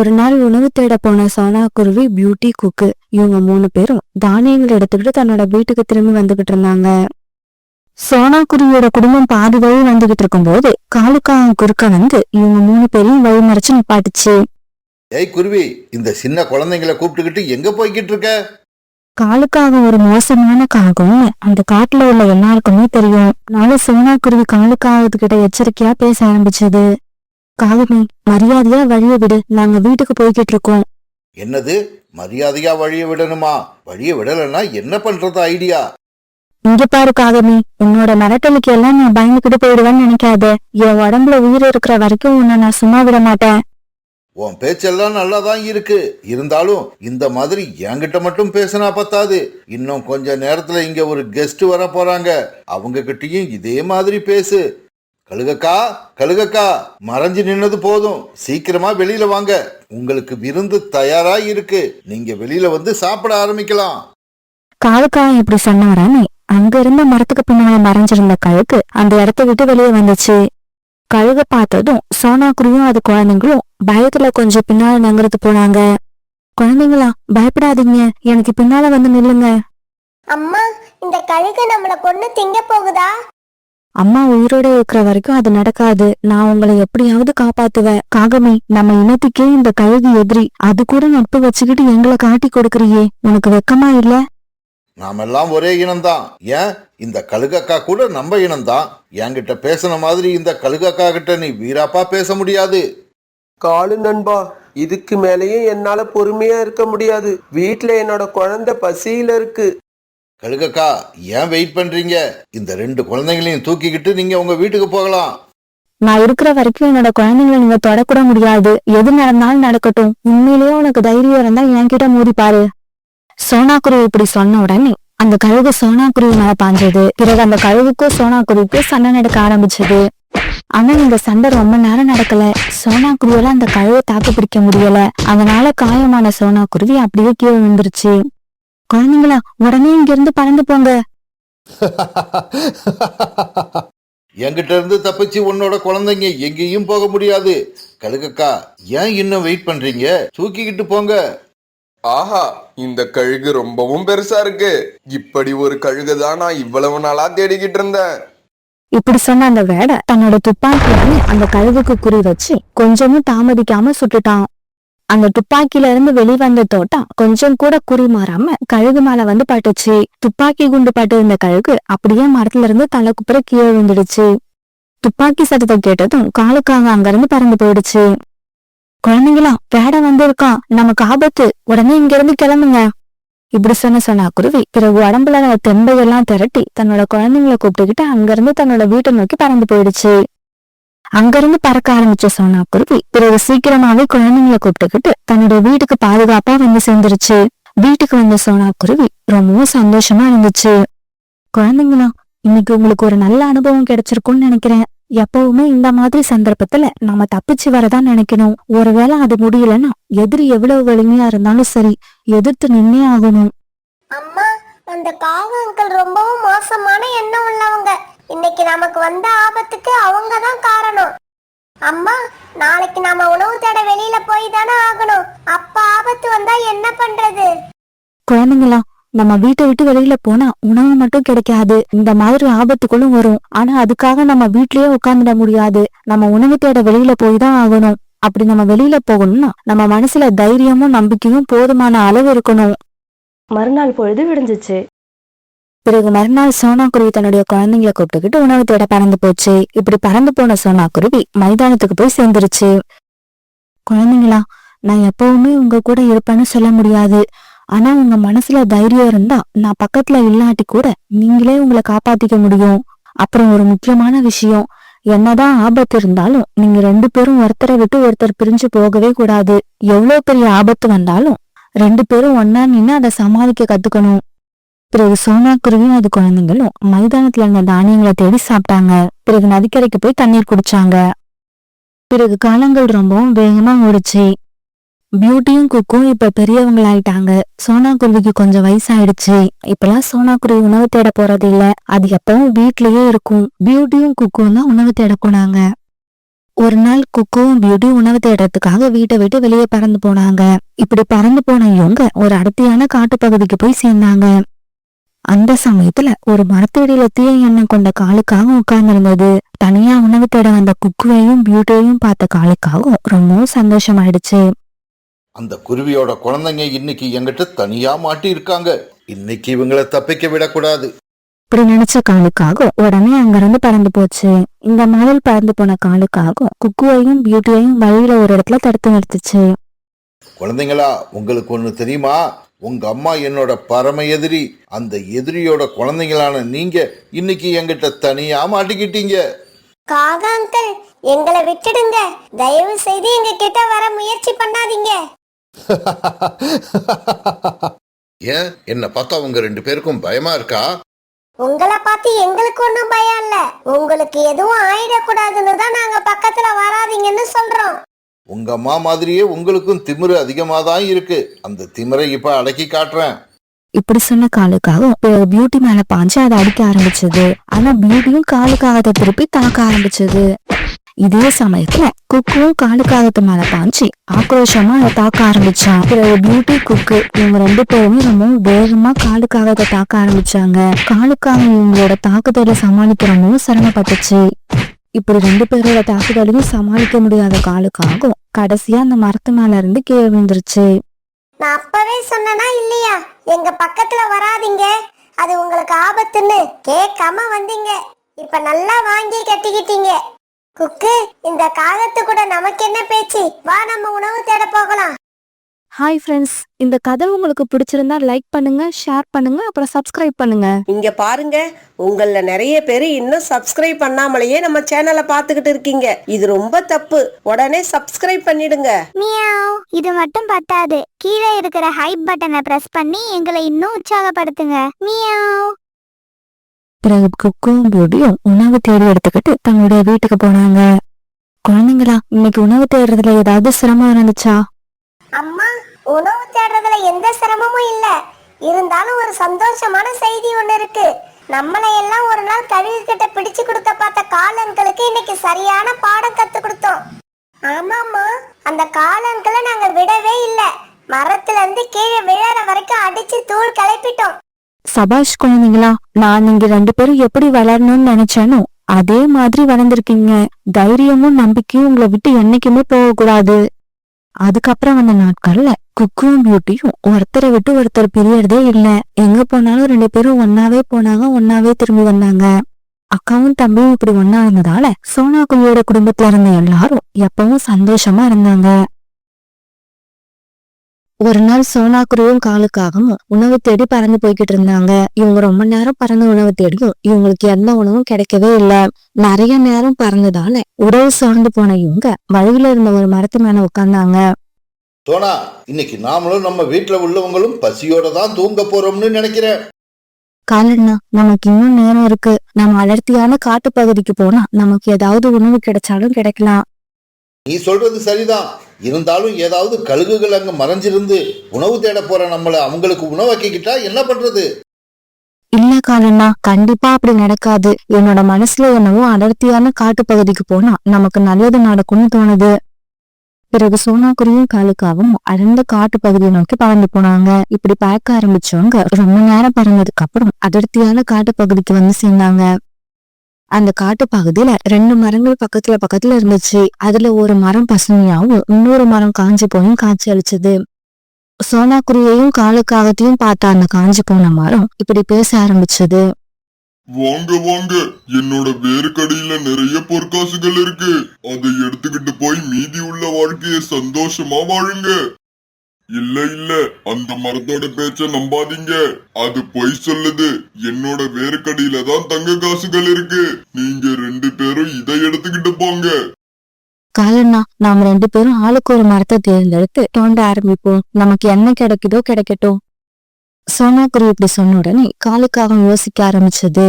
ஒரு நாள் உணவு தேட போன சோனா குருவி, பியூட்டி, குக்கு இவங்க 3 பேரும் தானியங்கள் எடுத்துக்கிட்டு தன்னோட வீட்டுக்கு திரும்பி வந்துகிட்டு இருந்தாங்க. சோனா குருவியோட குடும்பம் பாதி வழி வந்துகிட்டு இருக்கும் போது காலுக்காக குறுக்க வந்து இவங்க 3 பேரையும் வழி மறைச்சு நிப்பாட்டுச்சு. ஏய் குருவி, இந்த சின்ன குழந்தைங்களை கூப்பிட்டுக்கிட்டு எங்க போய்கிட்டு இருக்க? காலுக்காக ஒரு மோசமான காகம் அந்த காட்டுல உள்ள எல்லாருக்குமே தெரியும். நாளை சோனா குருவி காலுக்காகத்துக்கிட்ட எச்சரிக்கையா பேச ஆரம்பிச்சது. காகமே, மரியாதையா வழிய விடு, நாங்க வீட்டுக்கு போய்கிட்டு இருக்கோம். என்னது, மரியாதையா வழிய விடணுமா? வழிய விடலன்னா என்ன பண்றது ஐடியா? இங்க பாரு காகமே, உன்னோட மிரட்டலுக்கு எல்லாம் நான் பயந்துகிட்டு போயிடுவேன்னு நினைக்காத. என் உடம்புல உயிர் இருக்கிற வரைக்கும் உன்னை நான் சும்மா விட மாட்டேன். உன் பேச்செல்லாம் நல்லாதான் இருக்கு, இருந்தாலும் இந்த மாதிரி என்கிட்ட மட்டும் பேசினா பத்தாது. இன்னும் கொஞ்ச நேரத்துல இங்க ஒரு கெஸ்ட் வர போறாங்க, அவங்க கிட்டயும் இதே மாதிரி பேசு. கழுகக்கா, கழுகக்கா, மறைஞ்சு நின்னது போதும், சீக்கிரமா வெளியில வாங்க. உங்களுக்கு விருந்து தயாரா இருக்கு, நீங்க வெளியில வந்து சாப்பிட ஆரம்பிக்கலாம். காலுக்காக இப்படி சொன்னவரானே அங்க இருந்த மரத்துக்கு பின்னால மறைஞ்சிருந்த கழுகு அந்த இடத்த விட்டு வெளியே வந்துச்சு. கழுக பார்த்ததும் சோனா குருவியும் அது குழந்தைங்களும் பயத்துல கொஞ்சம் பின்னால நகர்ந்து போனாங்க. குழந்தைங்களா, பயப்படாதீங்க, எனக்கு பின்னால வந்து நில்லுங்க. அம்மா, இந்த கழுகு நம்மள கொன்னு திங்க போகுதா? அம்மா உயிரோட இருக்கிற வரைக்கும் அது நடக்காது, நான் உங்களை எப்படியாவது காப்பாத்துவேன். காகமே, நம்ம இனத்துக்கே இந்த கழுகு எதிரி, அது கூட நட்பு வச்சுக்கிட்டு எங்களை காட்டி கொடுக்கறியே, உனக்கு வெக்கமா இல்ல? நாமெல்லாம் ஒரே இனம்தான். ஏன், இந்த கழுகக்கா கூட நம்ம இனம்தான். என்கிட்ட பேசின மாதிரி இந்த கழுகக்கா கிட்ட நீ வீராப்பா பேச முடியாது. காலு நண்பா, இதுக்கு மேலேயும் என்னால பொறுமையா இருக்க முடியாது. வீட்டுல என்னோட குழந்தை பசியில இருக்கு. கழுகக்கா, ஏன் வெயிட் பண்றீங்க? இந்த 2 குழந்தைங்களையும் தூக்கிக்கிட்டு நீங்க உங்க வீட்டுக்கு போகலாம். நான் இருக்கிற வரைக்கும் என்னோட குழந்தைங்களை நீங்க தொடக்கூட முடியாது. எது நடந்தாலும் நடக்கட்டும். உண்மையிலேயே உனக்கு தைரியம் இருந்தா என்கிட்ட மோதி பாரு. சோனா குருவி இப்படி சொன்ன உடனே அந்த கழுகு சோனா குருவி மேல பாஞ்சது. பிறகு அந்த கழுகுக்கும் சோனா குருவிக்கும் சண்டை நடக்க ஆரம்பிச்சது. ஆனா இந்த சண்டை ரொம்ப நேரம் நடக்கல. சோனா குருவியால அந்த கழுவை தாக்கு பிடிக்க முடியல. அதனால காயமான சோனா குருவி அப்படியே கீழே விழுந்துருச்சு. குழந்தைங்களா, உடனே இங்க இருந்து பறந்து போங்க. என்கிட்ட இருந்து தப்பிச்சு உன்னோட குழந்தைங்க எங்கேயும் போக முடியாது. கழுகக்கா, ஏன் இன்னும் வெயிட் பண்றீங்க? தூக்கிக்கிட்டு போங்க. ஆஹா, இந்த கழுகு ரொம்பவும் பெருசா இருக்கு. இப்படி ஒரு கழுகுதான் நான் இவ்வளவு நாளா தேடிக்கிட்டு இருந்தேன். இப்படி சொன்ன அந்த வேடை தன்னோட துப்பாக்கியால அந்த கழுகுக்கு குறி வச்சு கொஞ்சமும் தாமதிக்காம சுட்டுட்டான். அந்த துப்பாக்கியில இருந்து வெளிவந்த தோட்டா கொஞ்சம் கூட குறி மாறாம கழுகு மேல வந்து பட்டுச்சு. துப்பாக்கி குண்டு பட்டு இருந்த கழுகு அப்படியே மரத்துல இருந்து தலைக்குப்புற கீழே விழுந்துடுச்சு. துப்பாக்கி சத்தத்தை கேட்டதும் காலுக்காக அங்கிருந்து பறந்து போயிடுச்சு. குழந்தைங்களா, வேடை வந்திருக்கான், நமக்கு ஆபத்து, உடனே இங்க இருந்து கிளம்புங்க. இப்படி சொன்ன குருவி பிறகு உடம்புல தெம்பையெல்லாம் திரட்டி தன்னோட குழந்தைங்களை கூப்பிட்டுக்கிட்டு அங்கிருந்து தன்னோட வீட்டை நோக்கி பறந்து போயிடுச்சு. அங்கிருந்து பறக்க ஆரம்பிச்ச சோனா குருவி பிறகு சீக்கிரமாவே குழந்தைங்களை கூப்பிட்டுக்கிட்டு தன்னோட வீட்டுக்கு பாதுகாப்பா வந்து சேர்ந்துருச்சு. வீட்டுக்கு வந்த சோனா குருவி ரொம்பவும் சந்தோஷமா இருந்துச்சு. குழந்தைங்களா, இன்னைக்கு உங்களுக்கு ஒரு நல்ல அனுபவம் கிடைச்சிருக்கும்னு நினைக்கிறேன். எப்பவுமே இந்த மாதிரி சந்தர்ப்பத்துல நம்ம தப்பிச்சு வரதான் நினைக்கணும். ஒருவேளை அது முடியலன்னா எதிரி எவ்வளவு வலிமையா இருந்தாலும் சரி, எதிர்த்து நின்னே ஆகணும். அம்மா, அந்த காக அங்கிள் ரொம்பவும் மோசமான எண்ணம் உள்ளவங்க. இன்னைக்கு நமக்கு வந்த ஆபத்துக்கு அவங்க தான் காரணம். அம்மா, நாளைக்கு நாம உணவு தேட வெளியில போய் தானே ஆகணும். அப்ப ஆபத்து வந்தா என்ன பண்றது? குழந்தைங்களா, நம்ம வீட்டை விட்டு வெளியில போனா உணவு மட்டும் கிடைக்காது, இந்த மாதிரி ஆபத்துகளும் வரும். ஆனா அதுக்காக நம்ம வீட்லயே உட்கார்ந்துட முடியாது. நம்ம உணவு தேட வெளியில போய் தான் ஆகணும். அப்படி நம்ம வெளியில போகணும்னா நம்ம மனசுல தைரியமும் நம்பிக்கையும் போதுமான அளவு இருக்கணும். மறுநாள் பொழுது விடிஞ்சிச்சு. பிறகு மறுநாள் சோனா குருவி தன்னுடைய குழந்தைங்களை கூப்பிட்டுக்கிட்டு உணவு தேட பறந்து போச்சு. இப்படி பறந்து போன சோனா குருவி மைதானத்துக்கு போய் சேர்ந்துருச்சு. குழந்தைங்களா, நான் எப்பவுமே உங்க கூட இருப்பேன்னு சொல்ல முடியாது. ஆனா உங்க மனசுல தைரியம் இருந்தா நான் பக்கத்துல இல்லாட்டி கூட நீங்களே உங்களை காப்பாத்திக்க முடியும். அப்புறம் ஒரு முக்கியமான விஷயம், என்னதான் ஆபத்து இருந்தாலும் நீங்க 2 பேரும் ஒருத்தரை விட்டு ஒருத்தர் பிரிஞ்சு போகவே கூடாது. எவ்வளவு பெரிய ஆபத்து வந்தாலும் 2 பேரும் ஒன்னா நின்னு அதை சமாளிக்க கத்துக்கணும். பிறகு சோனா குருவியும் அது குழந்தைங்களும் மைதானத்துல இருந்த தானியங்களை தேடி சாப்பிட்டாங்க. பிறகு நதிக்கரைக்கு போய் தண்ணீர் குடிச்சாங்க. பிறகு காலங்கள் ரொம்பவும் வேகமா ஓடுச்சு. பியூட்டியும் குக்கும் இப்ப பெரியவங்களாயிட்டாங்க. சோனா குருவிக்கு கொஞ்சம் வயசாயிடுச்சு. இப்பெல்லாம் சோனா குருவி உணவு தேட போறது இல்ல, அது எப்பவும் வீட்லயே இருக்கும். பியூட்டியும் குக்கும் தான் உணவு தேட போனாங்க. ஒரு நாள் குக்குவும் பியூட்டி உணவு தேடுறதுக்காக வீட்டை விட்டு வெளியே பறந்து போனாங்க. இப்படி பறந்து போன இவங்க ஒரு அடர்த்தியான காட்டுப்பகுதிக்கு போய் சேர்ந்தாங்க. அந்த சமயத்துல ஒரு மரத்தடியில தீய எண்ணம் கொண்ட காலுக்காக உட்கார்ந்திருந்தது. தனியா உணவு தேட வந்த குக்குவையும் பியூட்டியையும் பார்த்த காலுக்காகவும் ரொம்பவும் சந்தோஷமாயிடுச்சு. அந்த குருவியோட குழந்தைங்க இன்னைக்கு என்கிட்ட தனியா மாட்டி இருக்காங்க. இன்னைக்கு இவங்களை தப்பிக்க விடக்கூடாது. இப்படி நினைச்ச காலுக்காக உடனே அங்கிருந்து பறந்து போச்சு. இந்த மாதிரி பறந்து போன காலுக்காக குக்குவையும் பியூட்டியையும் வழியில ஒரு இடத்துல தடுத்து நிறுத்துச்சு. குழந்தைங்களா, உங்களுக்கு ஒண்ணு தெரியுமா? உங்க அம்மா என்னோட பரம எதிரி. அந்த எதிரியோட குழந்தைங்களான நீங்க இன்னைக்கு என்கிட்ட தனியா மாட்டிக்கிட்டீங்க. காக அங்கிள், எங்களை விட்டுடுங்க. தயவு செய்து எங்க கிட்ட வர முயற்சி பண்ணாதீங்க. ஏன், என்ன பார்த்தா உங்க 2 பேருக்கும் பயமா இருக்கா? உங்களை பார்த்து எங்களுக்கு ஒண்ணும் பயம் இல்ல. உங்களுக்கு எதுவும் ஆயிடக்கூடாதுன்னு தான் நாங்க பக்கத்துல வராதீங்கன்னு சொல்றோம். உங்க அம்மா மாதிரியே உங்களுக்கும் திமிரு அதிகமா தான் இருக்கு. அந்த திமிரை இப்ப அடக்கி காட்டுறேன். இப்படி சொன்ன காலுக்காக பியூட்டி மேல பாஞ்சு அதை அடிக்க ஆரம்பிச்சது. ஆனா பியூட்டியும் காலுக்காகத்தை திருப்பி தாக்க ஆரம்பிச்சது. இதே சமயத்துல குக்குவும் காலுக்காகத்து மேல பாஞ்சு ஆக்ரோஷமா அதை தாக்க ஆரம்பிச்சான். பிறகு பியூட்டி, குக்கு இவங்க 2 பேருமே ரொம்ப வேகமா காலுக்காகத்தை தாக்க ஆரம்பிச்சாங்க. காலுக்காக இவங்களோட தாக்குதலை சமாளிக்கிறவங்களும் சிரமப்பட்டுச்சு. இப்படி 2 பேரோட தாக்குதலையும் சமாளிக்க முடியாத காலுக்காகவும் கடைசியா அந்த மரத்து மேல இருந்து கீழே விழுந்துருச்சு. நான் அப்பவே சொன்னனா இல்லையா, எங்க பக்கத்துல வராதீங்க, அது உங்களுக்கு ஆபத்துன்னு. கேட்காம வந்தீங்க. இப்ப நல்லா வாங்கி கட்டிக்கிட்டீங்க. குக்கு, இந்த காகத்து கூட நமக்கு என்ன பேச்சு? வா, நம்ம உணவு தேட போகலாம். ஹாய் ஃப்ரெண்ட்ஸ், இந்த கதை உங்களுக்கு பிடிச்சிருந்தா லைக் பண்ணுங்க, ஷேர் பண்ணுங்க, அப்புறம் சப்ஸ்கிரைப் பண்ணுங்க. இங்க பாருங்க, உங்கள நிறைய பேர் இன்னும் சப்ஸ்கிரைப் பண்ணாமலேயே நம்ம சேனலை பார்த்துக்கிட்டு இருக்கீங்க. இது ரொம்ப தப்பு. உடனே சப்ஸ்கிரைப் பண்ணிடுங்க. மியாவ். இது மட்டும் பத்தாது, கீழே இருக்கிற ஹைப் பட்டனை பிரஸ் பண்ணி எங்களை இன்னும் உற்சாகப்படுத்துங்க. மியாவ். பிறகு குக்கும் பியூட்டியும் உணவு தேடி எடுத்துக்கிட்டு தங்களுடைய வீட்டுக்கு போனாங்க. குழந்தைங்களா, இன்னைக்கு உணவு தேடுறதுல ஏதாவது சிரமம் இருந்துச்சா? அம்மா, உணவு தேடுறதுல எந்த சிரமமும் இல்ல. இருந்தாலும் ஒரு சந்தோஷமான செய்தி ஒண்ணு இருக்கு. நம்மளை எல்லாம் ஒரு நாள் கழுகு கிட்ட பிடிச்சு கொடுக்க பார்த்த காலங்களுக்கு இன்னைக்கு சரியான பாடம் கத்து கொடுத்தோம். ஆமாம்மா, அந்த காலங்களை நாங்க விடவே இல்லை. மரத்துல இருந்து கீழே விழற வரைக்கும் அடிச்சு தூள் கிளப்பிட்டோம். சபாஷ் குழந்தைங்களா, நான் நீங்க 2 பேரும் எப்படி வளரணும்னு நினைச்சேனோ அதே மாதிரி வளர்ந்துருக்கீங்க. தைரியமும் நம்பிக்கையும் உங்களை விட்டு என்னைக்குமே போகக்கூடாது. அதுக்கப்புறம் வந்த நாட்கள்ல குக்கும் பியூட்டியும் ஒருத்தரை விட்டு ஒருத்தர் பிரியறதே இல்ல. எங்க போனாலும் 2 பேரும் ஒன்னாவே போனாங்க, ஒன்னாவே திரும்பி வந்தாங்க. அக்காவும் தம்பியும் இப்படி ஒன்னா இருந்ததால சோனா குழியோட குடும்பத்துல இருந்த எல்லாரும் எப்பவும் சந்தோஷமா இருந்தாங்க. ஒரு நாள் சோனா குருவும் காலுக்காகவும் உணவு தேடி பறந்து போய்கிட்டு இருந்தாங்க. இவங்க ரொம்ப நேரம் பறந்து உணவு தேடியும் இவங்களுக்கு எந்த உணவும் கிடைக்கவே இல்லை. நிறைய நேரம் பறந்ததால உடல் சோர்ந்து போன இவங்க வழியில இருந்த ஒரு மரத்து மேல உட்கார்ந்தாங்க. சோனா, இன்னைக்கு நாமளும் நம்ம வீட்டுல உள்ளவங்களும் பசியோட தான் தூங்க போறோம்னு நினைக்கிறேன். காலண்ணா, நமக்கு இன்னும் நேரம் இருக்கு. நம்ம அடர்த்தியான காட்டு பகுதிக்கு போனா நமக்கு ஏதாவது உணவு கிடைச்சாலும் கிடைக்கலாம். நீ சொல்றது சரிதான். இருந்தாலும் ஏதாவது கழுகுகள் அங்க மறைஞ்சிருந்து உணவு தேட போற நம்மள அவங்களுக்கு உணவாக்கிக்கிட்டா என்ன பண்றது? இல்ல காலண்ணா, கண்டிப்பா அப்படி நடக்காது. என்னோட மனசுல என்னவோ அடர்த்தியான காட்டு பகுதிக்கு போனா நமக்கு நல்லது நடக்கும்னு தோணுது. பிறகு சோனாக்குருவியும் காலுக்காவும் அடர்ந்த காட்டு பகுதியை நோக்கி பறந்து போனாங்க. இப்படி பறக்க ஆரம்பிச்சவங்க ரொம்ப நேரம் பறந்ததுக்கு அப்புறம் அடர்த்தியான காட்டு பகுதிக்கு வந்து சேர்ந்தாங்க. அந்த காட்டு பகுதியில 2 மரங்கள் பக்கத்துல பக்கத்துல இருந்துச்சு. அதுல ஒரு மரம் பசுமையாவும் இன்னொரு மரம் காஞ்சி போயும் காட்சி அளிச்சது. சோனாக்குருவியையும் காலுக்காகத்தையும் பார்த்த அந்த காஞ்சி போன மரம் இப்படி பேச ஆரம்பிச்சது. வாங்க வாங்க, என்னோட வேர்க்கடியில நிறைய பொற்காசுகள் இருக்கு. அதை எடுத்துக்கிட்டு போய் மீதி உள்ள வாழ்க்கைய சந்தோஷமா வாழுங்க. இல்ல இல்ல, அந்த மரத்தோட பேச்ச நம்பாதீங்க. அது பொய் சொல்லுது. என்னோட வேர்க்கடியில தான் தங்க காசுகள் இருக்கு. நீங்க 2 பேரும் இதை எடுத்துக்கிட்டு போங்க. காலண்ணா, நாம 2 பேரும் ஆளுக்கு ஒரு மரத்தை தேர்ந்தெடுத்து தோண்ட ஆரம்பிப்போம். நமக்கு என்ன கிடைக்குதோ கிடைக்கட்டும். சோனாக்குருவி இப்படி சொன்ன உடனே காலுக்காக யோசிக்க ஆரம்பிச்சது.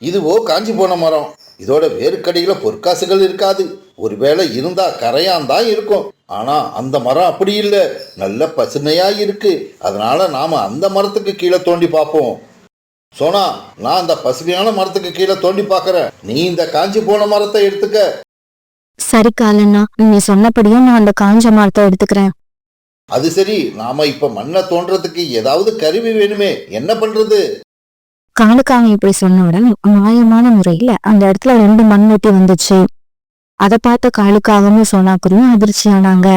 இதுவோ காஞ்சி போன மரம். இதோட வேர்க்கடியில பொற்காசுகள் இருக்காது. ஒருவேளை இருந்தா கரையான் இருக்கும். ஆனா அந்த மரம் அப்படி இல்ல, நல்ல பசுமையா இருக்கு. அதனால நாம அந்த மரத்துக்கு கீழே தோண்டி பார்ப்போம். சோனா, நான் அந்த பசுமையான மரத்துக்கு கீழே தோண்டி பார்க்கறேன். நீ இந்த காஞ்சி போன மரத்தை எடுத்துக்க. சரி காலண்ணா, நீங்க சொன்னபடியே நான் அந்த காஞ்ச மரத்தை எடுத்துக்கிறேன். அது சரி, நாம இப்ப மண்ணை தோன்றதுக்கு ஏதாவது கருவி வேணுமே, என்ன பண்றது? காலுக்காக இப்படி சொன்ன உடனே மாயமான முறையில அந்த இடத்துல 2 மண்வெட்டி வந்துச்சு. அதை பார்த்த காலுக்காகவும் சோனாக்குருவியும் அதிர்ச்சியானாங்க.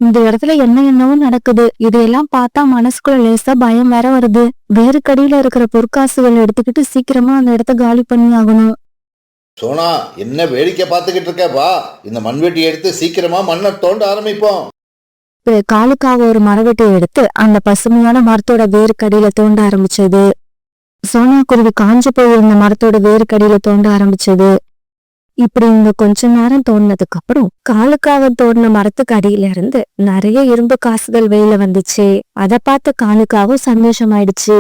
இந்த இடத்துல என்னவோ நடக்குது. இதையெல்லாம் பார்த்தா மனசுக்குள்ள லேசா பயம் வேற வருது. வேறு கடியில இருக்கிற பொற்காசுகள் எடுத்துக்கிட்டு சீக்கிரமா அந்த இடத்த காலி பண்ணி ஆகணும். சோனா, என்ன வேடிக்கை பார்த்துக்கிட்டு இருக்க? வா, இந்த மண்வெட்டி எடுத்து சீக்கிரமா மண்ணை தோண்ட ஆரம்பிப்போம். காலுக்காக ஒரு மரவெட்டியை எடுத்து அந்த பசுமையான மரத்தோட வேறு கடியில தோண்ட ஆரம்பிச்சது. சோனாக்குருவி காஞ்சு போயிருந்த மரத்தோட வேறு கடியில தோண்ட ஆரம்பிச்சது. இப்படி இங்க கொஞ்ச நேரம் தோண்டினதுக்கு அப்புறம் காலுக்காக தோண்டின மரத்துக்கு அடியில இருந்து நிறைய இரும்பு காசுகள் வெளியில வந்துச்சு. அதை பார்த்து காலுக்காகவும் சந்தோஷமாயிடுச்சு.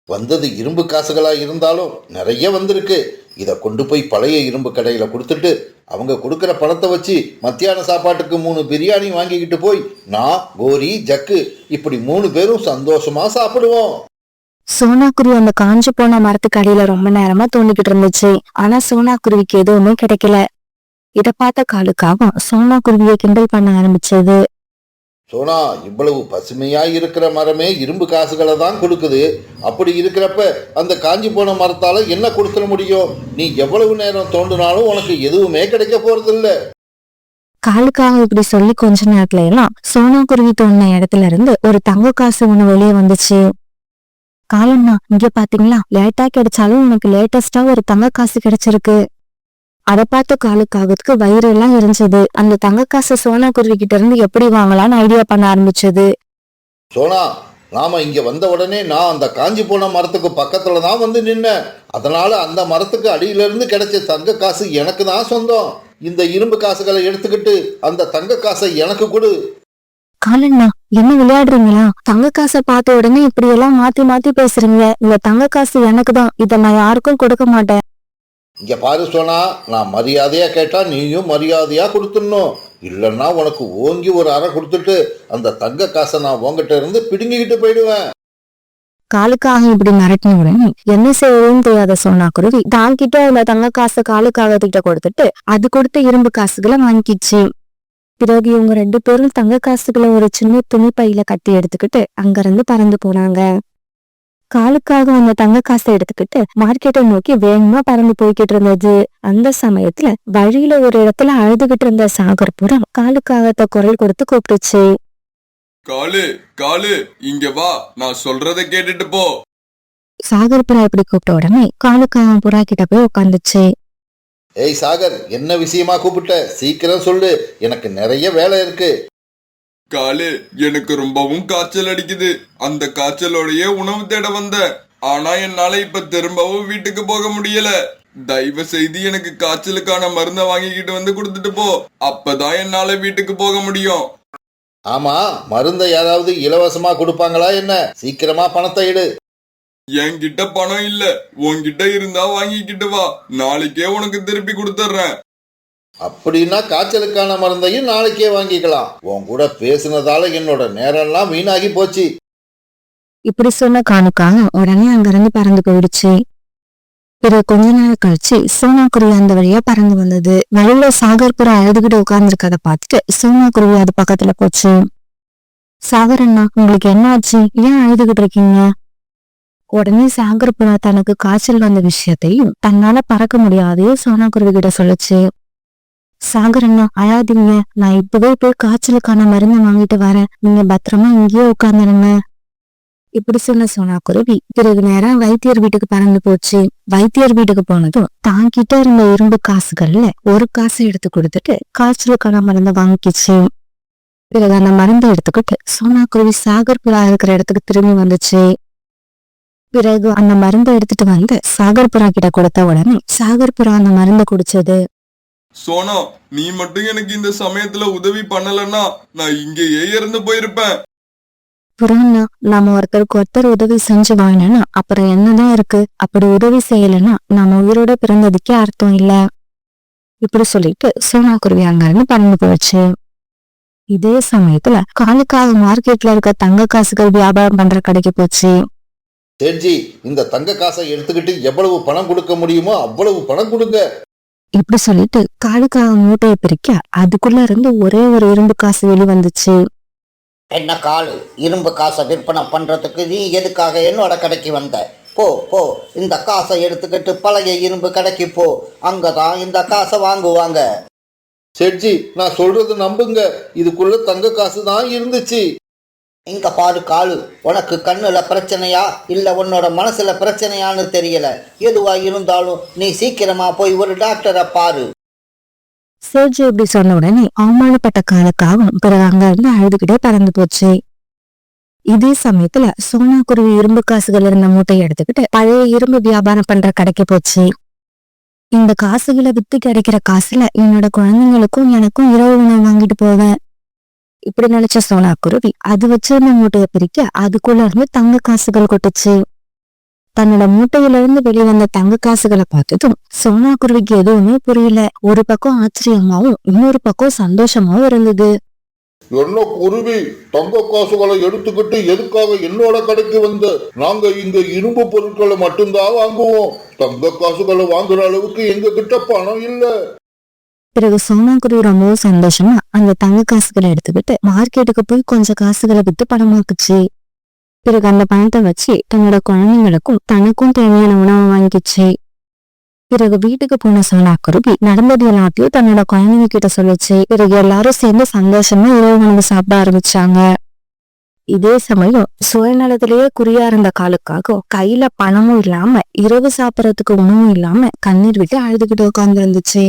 வந்தது இரும்பு காசுகளா இருந்தாலும் நிறைய வந்திருக்கு. இத கொண்டு போய் பழைய இரும்பு கடையில கொடுத்துட்டு அவங்க கொடுக்கிற பணத்தை வச்சு மத்தியான சாப்பாட்டுக்கு 3 பிரியாணி வாங்கிக்கிட்டு போய் நான், கோரி, ஜக்கு இப்படி 3 பேரும் சந்தோஷமா சாப்பிடுவோம். சோனாக்குருவி அந்த காஞ்சு போன மரத்துக்கு அடியில ரொம்ப நேரமா தோண்டிக்கிட்டு இருந்துச்சு. ஆனா சோனாக்குருவிக்கு எதுவுமே கிடைக்கல. இத பார்த்த காலுக்காகவும் சோனாக்குருவியை கிண்டல் பண்ண ஆரம்பிச்சது. சோனா, இவ்வளவு பசுமையா இருக்கிற மரமே இரும்பு காசுகளை தான் கொடுக்குது. அப்படி இருக்கிறப்ப அந்த காஞ்சி போன மரத்தால என்ன கொடுத்துட முடியும்? நீ எவ்வளவு நேரம் தோண்டினாலும் உனக்கு எதுவுமே கிடைக்க போறது இல்ல. காலுக்காக இப்படி சொல்லி கொஞ்ச நேரத்துல எல்லாம் சோனாக்குருவி தோண்டின இடத்துல இருந்து ஒரு தங்க காசு ஒண்ணு வெளியே வந்துச்சு. காலண்ணா, இங்க பாத்தீங்களா, லேட்டா கிடைச்சாலும் உனக்கு லேட்டஸ்டா ஒரு தங்க காசு கிடைச்சிருக்கு. அதை பார்த்த காலுக்காகத்துக்கு வயிறு எல்லாம் எரிஞ்சது. அந்த தங்க காசு சோனாக்குருவி கிட்ட இருந்து எப்படி வாங்கலாம்னு ஐடியா பண்ண ஆரம்பிச்சது. சோனா, நாம இங்க வந்த உடனே நான் அந்த காஞ்சி போன மரத்துக்கு பக்கத்துல தான் வந்து நின்னேன். அதனால அந்த மரத்துக்கு அடியில இருந்து கிடைச்ச தங்க காசு எனக்கு தான் சொந்தம். இந்த இரும்பு காசுகளை எடுத்துக்கிட்டு அந்த தங்க காசை எனக்கு கொடு. காலண்ணா, என்ன விளையாடுறீங்களா? தங்க காசை பார்த்த உடனே இப்படி எல்லாம் மாத்தி மாத்தி பேசுறீங்க. இந்த தங்க காசு எனக்கு தான். இதை நான் யாருக்கும் கொடுக்க மாட்டேன். இங்க பாரு சோனா, நான் மரியாதையா கேட்டா நீயும் மரியாதையா கொடுத்துடணும். இல்லைன்னா உனக்கு ஓங்கி ஒரு அறை கொடுத்துட்டு அந்த தங்க காசை நான் உங்ககிட்ட இருந்து பிடுங்கிக்கிட்டு போயிடுவேன். காலுக்காக இப்படி மிரட்டின உடனே என்ன செய்யறதுன்னு தெரியாத சோனாக்குருவி தான் கிட்ட அந்த தங்க காசை காலுக்காகத்திட்ட கொடுத்துட்டு அது கொடுத்த இரும்பு காசுகளை வாங்கிக்கிச்சு. பிறகு இவங்க 2 பேரும் தங்க காசுகளை ஒரு சின்ன துணி பையில கட்டி எடுத்துக்கிட்டு அங்கிருந்து பறந்து போனாங்க. காலுக்காக அந்த தங்க காசை எடுத்துக்கிட்டு மார்க்கெட்டை நோக்கி வேகமா பறந்து போய்கிட்டு இருந்தது. அந்த சமயத்துல வழியில ஒரு இடத்துல அழுதுகிட்டு இருந்த சாகர்புறா காலுக்காகத்த குரல் கொடுத்து கூப்பிட்டுச்சு. காலு காலு, இங்க வா, நான் சொல்றத கேட்டுட்டு போ. சாகர்புறா இப்படி கூப்பிட்ட உடனே காலுக்காக புறா கிட்ட போய் உட்காந்துச்சு. ஏய் சாகர், என்ன விஷயமா கூப்பிட்ட? சீக்கிரம் சொல்லு, எனக்கு நிறைய வேலை இருக்கு. காலு, எனக்கு ரொம்பவும் காய்ச்சல் அடிக்குது. அந்த காய்ச்சலோடயே உணவு தேட வந்தேன். ஆனா என்னால இப்ப திரும்பவும் வீட்டுக்கு போக முடியல. தயவு செய்து எனக்கு காய்ச்சலுக்கான மருந்தை வாங்கிக்கிட்டு வந்து கொடுத்துட்டு போ. அப்பதான் என்னால வீட்டுக்கு போக முடியும். ஆமா, மருந்தை யாராவது இலவசமா கொடுப்பாங்களா என்ன? சீக்கிரமா பணத்தை எடு. என்கிட்ட பணம் இல்ல. உன்கிட்ட இருந்தா வாங்கிக்கிட்டு வா. நாளைக்கே உனக்கு திருப்பி கொடுத்துட்றேன். அப்படின்னா காய்ச்சலுக்கான மருந்தையும் நாளைக்கே வாங்கிக்கலாம். உன் கூட பேசுனதால என்னோட நேரம்லாம் வீணாகி போச்சு. இப்படி சொன்ன காலுக்காக உடனே அங்கிருந்து பறந்து போயிடுச்சு. பிறகு கொஞ்ச நேரம் கழிச்சு சோனாக்குருவி அந்த வழியா பறந்து வந்தது. வழியில சாகர்புறா அழுதுகிட்டு உட்கார்ந்துருக்கத பார்த்துட்டு சோனாக்குருவி அது பக்கத்துல போச்சு. சாகர் அண்ணா, உங்களுக்கு என்ன ஆச்சு? ஏன் அழுதுகிட்டு இருக்கீங்க? உடனே சாகர்புறா தனக்கு காய்ச்சல் வந்த விஷயத்தையும் தன்னால பறக்க முடியாதையும் சோனாக்குருவி கிட்ட சொல்லுச்சு. சாகர் அண்ணா, அழாதீங்க. நான் இப்பவே போய் காய்ச்சலுக்கான மருந்து வாங்கிட்டு வரேன். நீங்க பத்திரமா இங்கேயே உட்கார்ந்துருங்க. இப்படி சொன்ன சோனாக்குருவி பிறகு நேரம் வைத்தியர் வீட்டுக்கு பறந்து போச்சு. வைத்தியர் வீட்டுக்கு போனதும் தாங்கிட்ட இருந்த இரும்பு காசுகள்ல ஒரு காசை எடுத்து கொடுத்துட்டு காய்ச்சலுக்கான மருந்தை வாங்கிக்கிச்சு. பிறகு அந்த மருந்தை எடுத்துக்கிட்டு சோனாக்குருவி சாகர்புறா இருக்கிற இடத்துக்கு திரும்பி வந்துச்சு. பிறகு அந்த மருந்தை எடுத்துட்டு வந்து சாகர்புறா கிட்ட கொடுத்த உடனே சாகர்புறா அந்த மருந்தை குடிச்சது. சோனா, நீ மட்டும் எனக்கு இந்த சமயத்துல உதவி பண்ணலன்னா நான் இங்கேயே இறந்து போயிருப்பேன். புறான்னா, நாம ஒருத்தருக்கு ஒருத்தர் உதவி செஞ்சு வாங்கினா அப்புறம் என்னதான் இருக்கு? அப்படி உதவி செய்யலைன்னா நாம உயிரோட பிறந்ததுக்கே அர்த்தம் இல்ல. இப்படி சொல்லிட்டு சோனாக்குருவி அங்கிருந்து பறந்து போயிடுச்சு. இதே சமயத்துல காலுக்காக மார்க்கெட்ல இருக்க தங்க காசுகள் வியாபாரம் பண்ற கடைக்கு போச்சு. சேட்ஜி, இந்த தங்க காசை எடுத்துக்கிட்டு எவ்வளவு பணம் கொடுக்க முடியுமோ அவ்வளவு பணம் கொடுங்க. இப்படி சொல்லிட்டு காலுக்காக மூட்டையை பிரிக்க அதுக்குள்ள இருந்து ஒரே ஒரு இரும்பு காசு வெளி வந்துச்சு. என்ன காலு, இரும்பு காசை விற்பனை பண்றதுக்கு நீ எதுக்காக என்னோட கடைக்கு வந்த? போ போ, இந்த காசை எடுத்துக்கிட்டு பழைய இரும்பு கடைக்கு போ, அங்கதான் இந்த காசை வாங்குவாங்க. செட்ஜி, நான் சொல்றது நம்புங்க, இதுக்குள்ள தங்க காசு தான் இருந்துச்சு. இங்க பாரு காலு, உனக்கு கண்ணுல பிரச்சனையா இல்ல உன்னோட மனசுல பிரச்சனையான்னு தெரியல. எதுவா இருந்தாலும் நீ சீக்கிரமா போய் ஒரு டாக்டரை பாரு. சேஜு இப்படி சொன்ன உடனே அவமானப்பட்ட காலுக்காகவும் பிறகு அங்க இருந்து அழுதுகிட்டே பறந்து போச்சு. இதே சமயத்துல சோனா குருவி இரும்பு காசுகள் இருந்த மூட்டையை எடுத்துக்கிட்டு பழைய இரும்பு வியாபாரம் பண்ற கடைக்கு போச்சு. இந்த காசுகளை வித்து கிடைக்கிற காசுல என்னோட குழந்தைங்களுக்கும் எனக்கும் இரவு உணவு வாங்கிட்டு போவேன். இப்படி நினைச்ச சோனா குருவி அது வச்சிருந்த மூட்டையை பிரிக்க அதுக்குள்ள இருந்து தங்க காசுகள் கொட்டுச்சு. தன்னோட மூட்டையில இருந்து வெளிவந்த தங்க காசுகளை பார்த்ததும் சோனா குருவிக்கு எதுவுமே புரியல. ஒரு பக்கம் ஆச்சரியமாவும் இன்னொரு பக்கம் சந்தோஷமாவும் இருந்தது. என்ன குருவி, தங்க காசுகளை எடுத்துக்கிட்டு எதுக்காக என்னோட கடைக்கு வந்த? நாங்க இங்க இரும்பு பொருட்களை மட்டும்தான் வாங்குவோம். தங்க காசுகளை வாங்குற அளவுக்கு எங்க கிட்ட பணம் இல்ல. பிறகு சோனா குருவி ரொம்பவும் சந்தோஷமா அந்த தங்க காசுகளை எடுத்துக்கிட்டு மார்க்கெட்டுக்கு போய் கொஞ்சம் காசுகளை வித்து பணமாக்குச்சு. பிறகு அந்த பணத்தை வச்சு தன்னோட குழந்தைங்களுக்கும் தனக்கும் தேவையான உணவை வாங்கிச்சு. பிறகு வீட்டுக்கு போன சோனா குருவி நடந்தது எல்லாத்தையும் தன்னோட குழந்தைங்க கிட்ட சொல்லுச்சு. பிறகு எல்லாரும் சேர்ந்து சந்தோஷமா இரவு உணவு சாப்பிட ஆரம்பிச்சாங்க. இதே சமயம் சுயநலத்திலேயே குறியா இருந்த காலுக்காக கையில பணமும் இல்லாம இரவு சாப்பிடறதுக்கு உணவும் இல்லாம கண்ணீர் விட்டு அழுதுகிட்டு உட்கார்ந்து இருந்துச்சு.